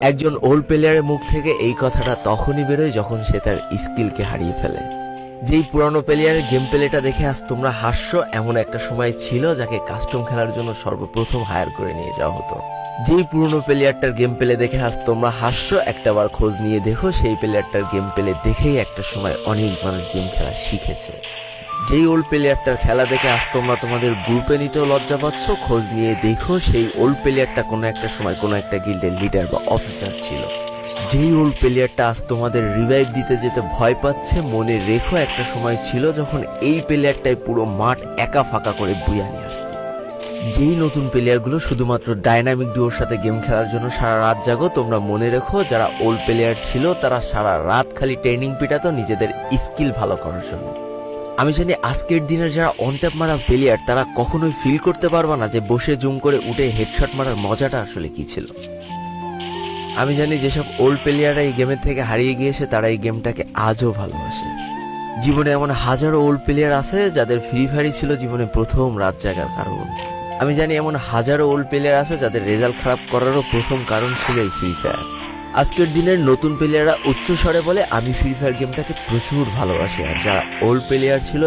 একজন ওল্ড প্লেয়ারের মুখ থেকে এই কথাটা তখনই বেরোয় যখন সে তার স্কিলকে হারিয়ে ফেলে। যেই পুরানো প্লেয়ারের গেম প্লেটা দেখে আজ তোমরা হাসছো, এমন একটা সময় ছিল যাকে কাস্টম খেলার জন্য সর্বপ্রথম হায়ার করে নিয়ে যাওয়া হতো। যেই পুরনো প্লেয়ারটার গেম প্লে দেখে আজ তোমরা হাসছো, একটাবার খোঁজ নিয়ে দেখো সেই প্লেয়ারটার গেম প্লে দেখেই একটা সময় অনেক মানুষ গেম খেলা শিখেছে। যেই ওল্ড প্লেয়ারটার খেলা দেখে আজ তোমরা তোমাদের গ্রুপে নিতেও লজ্জা পাচ্ছ, খোঁজ নিয়ে দেখো সেই ওল্ড প্লেয়ারটা কোনো একটা সময় কোনো একটা গিল্ডের লিডার বা অফিসার ছিল। যেই ওল্ড প্লেয়ারটা আজ তোমাদের রিভাইভ দিতে যেতে ভয় পাচ্ছে, মনে রেখো একটা সময় ছিল যখন এই প্লেয়ারটাই পুরো মাঠ একা ফাঁকা করে বুয়া নিয়ে আসতো। যেই নতুন প্লেয়ারগুলো শুধুমাত্র ডাইনামিক ডুয়োর সাথে গেম খেলার জন্য সারা রাত জাগো, তোমরা মনে রেখো যারা ওল্ড প্লেয়ার ছিল তারা সারা রাত খালি ট্রেনিং পিটাতো নিজেদের স্কিল ভালো করার জন্য। আমি জানি আজকের দিনের যারা অন ট্যাপ মারা প্লেয়ার তারা কখনোই ফিল করতে পারবে না যে বসে জুম করে উঠে হেডশট মারার মজাটা আসলে কি ছিল। আমি জানি যেসব ওল্ড প্লেয়াররা এই গেমের থেকে হারিয়ে গিয়েছে তারা এই গেমটাকে আজও ভালোবাসে। জীবনে এমন হাজারো ওল্ড প্লেয়ার আছে যাদের ফ্রি ফায়ারই ছিল জীবনে প্রথম রাত জাগার কারণ। আমি জানি এমন হাজারো ওল্ড প্লেয়ার আছে যাদের রেজাল্ট খারাপ করারও প্রথম কারণ ছিল এই ফ্রি ফায়ার। আজকের দিনের নতুন প্লেয়াররা উচ্চ স্বরে বলে আমি ফ্রি ফায়ার গেমটাকে প্রচুর ভালোবাসি, আর যারা ওল্ড প্লেয়ার ছিল